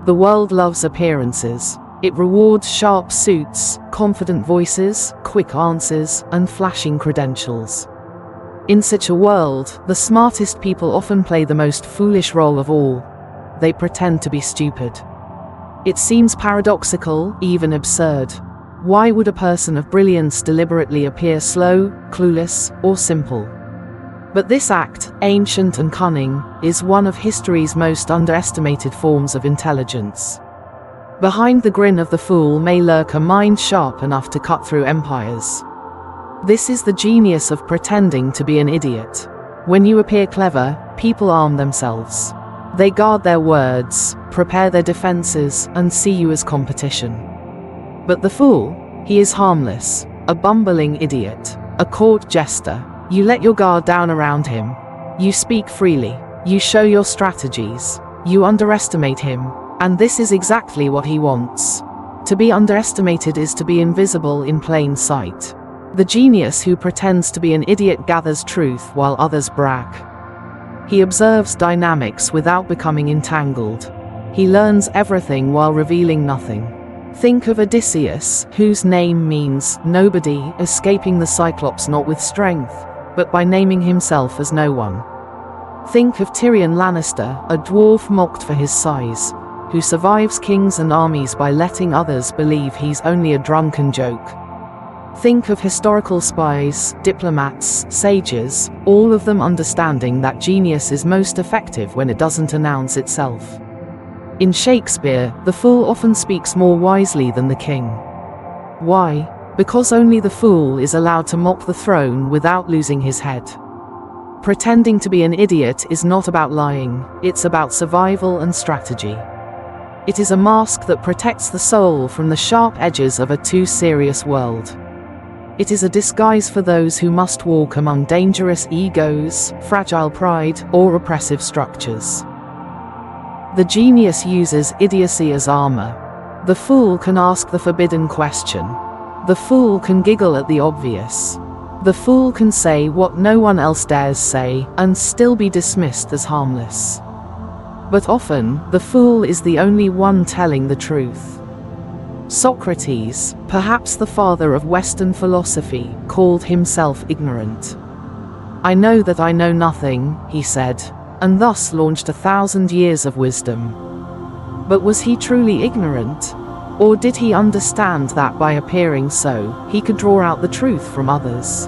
The world loves appearances. It rewards sharp suits, confident voices, quick answers, and flashing credentials. In such a world, the smartest people often play the most foolish role of all. They pretend to be stupid. It seems paradoxical, even absurd. Why would a person of brilliance deliberately appear slow, clueless, or simple? But this act, ancient and cunning, is one of history's most underestimated forms of intelligence. Behind the grin of the fool may lurk a mind sharp enough to cut through empires. This is the genius of pretending to be an idiot. When you appear clever, people arm themselves. They guard their words, prepare their defenses, and see you as competition. But the fool, he is harmless, a bumbling idiot, a court jester. You let your guard down around him. You speak freely. You show your strategies. You underestimate him. And this is exactly what he wants. To be underestimated is to be invisible in plain sight. The genius who pretends to be an idiot gathers truth while others brag. He observes dynamics without becoming entangled. He learns everything while revealing nothing. Think of Odysseus, whose name means nobody, escaping the Cyclops not with strength, but by naming himself as no one. Think of Tyrion Lannister, a dwarf mocked for his size, who survives kings and armies by letting others believe he's only a drunken joke. Think of historical spies, diplomats, sages, all of them understanding that genius is most effective when it doesn't announce itself. In Shakespeare, the fool often speaks more wisely than the king. Why? Because only the fool is allowed to mock the throne without losing his head. Pretending to be an idiot is not about lying, it's about survival and strategy. It is a mask that protects the soul from the sharp edges of a too serious world. It is a disguise for those who must walk among dangerous egos, fragile pride, or oppressive structures. The genius uses idiocy as armor. The fool can ask the forbidden question. The fool can giggle at the obvious. The fool can say what no one else dares say, and still be dismissed as harmless. But often, the fool is the only one telling the truth. Socrates, perhaps the father of Western philosophy, called himself ignorant. "I know that I know nothing," he said, and thus launched 1,000 years of wisdom. But was he truly ignorant? Or did he understand that by appearing so, he could draw out the truth from others?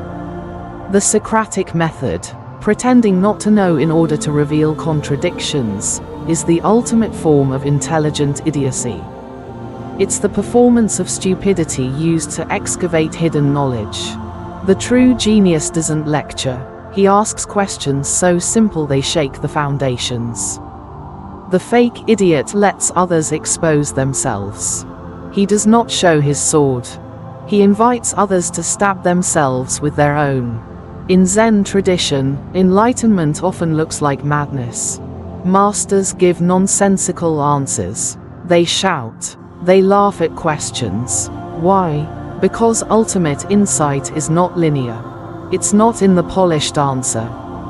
The Socratic method, pretending not to know in order to reveal contradictions, is the ultimate form of intelligent idiocy. It's the performance of stupidity used to excavate hidden knowledge. The true genius doesn't lecture. He asks questions so simple they shake the foundations. The fake idiot lets others expose themselves. He does not show his sword. He invites others to stab themselves with their own. In Zen tradition, enlightenment often looks like madness. Masters give nonsensical answers. They shout. They laugh at questions. Why? Because ultimate insight is not linear. It's not in the polished answer.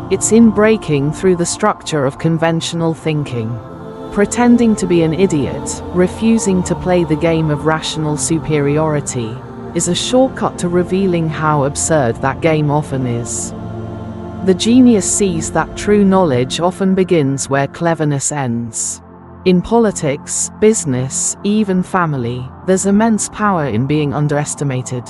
It's in breaking through the structure of conventional thinking. Pretending to be an idiot, refusing to play the game of rational superiority, is a shortcut to revealing how absurd that game often is. The genius sees that true knowledge often begins where cleverness ends. In politics, business, even family, there's immense power in being underestimated.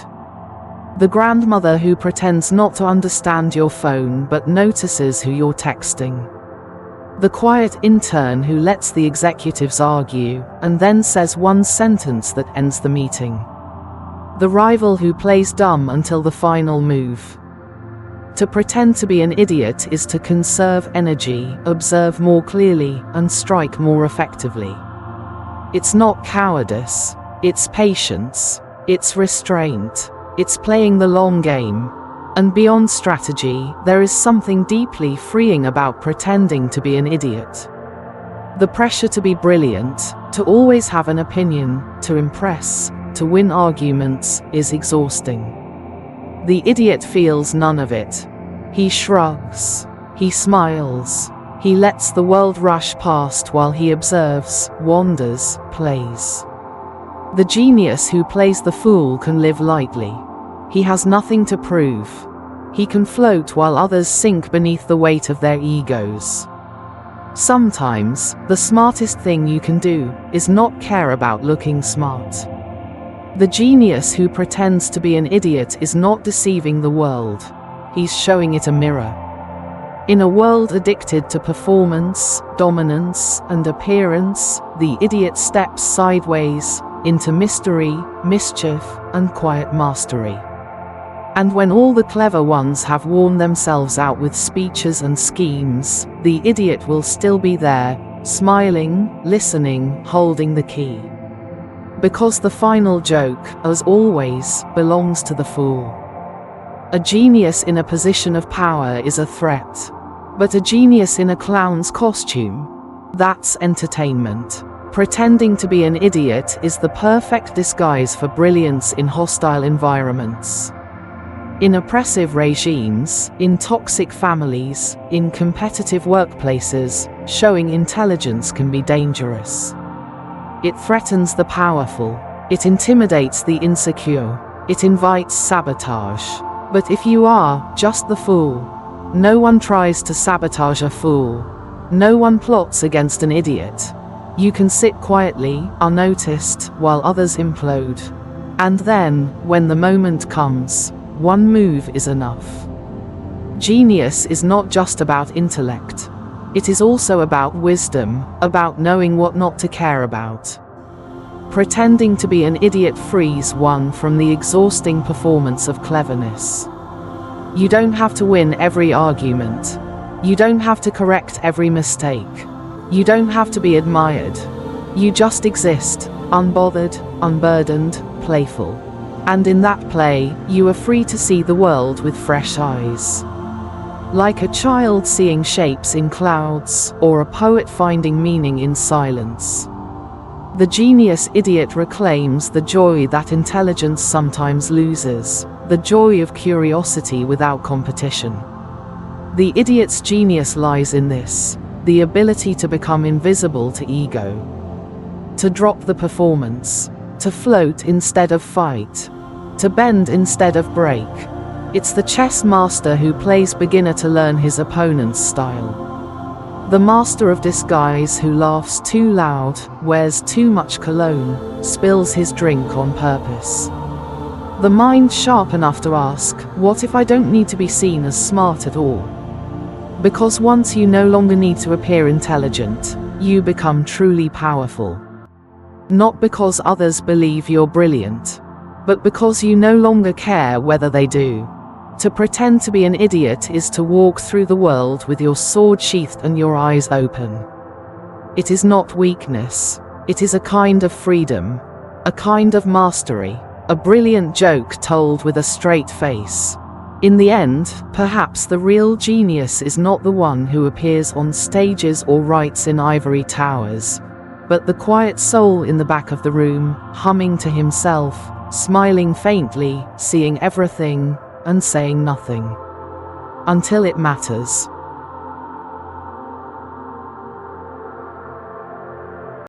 The grandmother who pretends not to understand your phone but notices who you're texting. The quiet intern who lets the executives argue, and then says one sentence that ends the meeting. The rival who plays dumb until the final move. To pretend to be an idiot is to conserve energy, observe more clearly, and strike more effectively. It's not cowardice. It's patience. It's restraint. It's playing the long game. And beyond strategy, there is something deeply freeing about pretending to be an idiot. The pressure to be brilliant, to always have an opinion, to impress, to win arguments, is exhausting. The idiot feels none of it. He shrugs. He smiles. He lets the world rush past while he observes, wanders, plays. The genius who plays the fool can live lightly. He has nothing to prove. He can float while others sink beneath the weight of their egos. Sometimes, the smartest thing you can do is not care about looking smart. The genius who pretends to be an idiot is not deceiving the world. He's showing it a mirror. In a world addicted to performance, dominance, and appearance, the idiot steps sideways into mystery, mischief, and quiet mastery. And when all the clever ones have worn themselves out with speeches and schemes, the idiot will still be there, smiling, listening, holding the key. Because the final joke, as always, belongs to the fool. A genius in a position of power is a threat. But a genius in a clown's costume? That's entertainment. Pretending to be an idiot is the perfect disguise for brilliance in hostile environments. In oppressive regimes, in toxic families, in competitive workplaces, showing intelligence can be dangerous. It threatens the powerful. It intimidates the insecure. It invites sabotage. But if you are just the fool, no one tries to sabotage a fool. No one plots against an idiot. You can sit quietly, unnoticed, while others implode. And then, when the moment comes, one move is enough. Genius is not just about intellect. It is also about wisdom, about knowing what not to care about. Pretending to be an idiot frees one from the exhausting performance of cleverness. You don't have to win every argument. You don't have to correct every mistake. You don't have to be admired. You just exist, unbothered, unburdened, playful. And in that play, you are free to see the world with fresh eyes. Like a child seeing shapes in clouds, or a poet finding meaning in silence. The genius idiot reclaims the joy that intelligence sometimes loses, the joy of curiosity without competition. The idiot's genius lies in this, the ability to become invisible to ego. To drop the performance. To float instead of fight. To bend instead of break. It's the chess master who plays beginner to learn his opponent's style. The master of disguise who laughs too loud, wears too much cologne, spills his drink on purpose. The mind sharp enough to ask, what if I don't need to be seen as smart at all? Because once you no longer need to appear intelligent, you become truly powerful. Not because others believe you're brilliant, but because you no longer care whether they do. To pretend to be an idiot is to walk through the world with your sword sheathed and your eyes open. It is not weakness. It is a kind of freedom, a kind of mastery, a brilliant joke told with a straight face. In the end, perhaps the real genius is not the one who appears on stages or writes in ivory towers, but the quiet soul in the back of the room, humming to himself, smiling faintly, seeing everything, and saying nothing. Until it matters.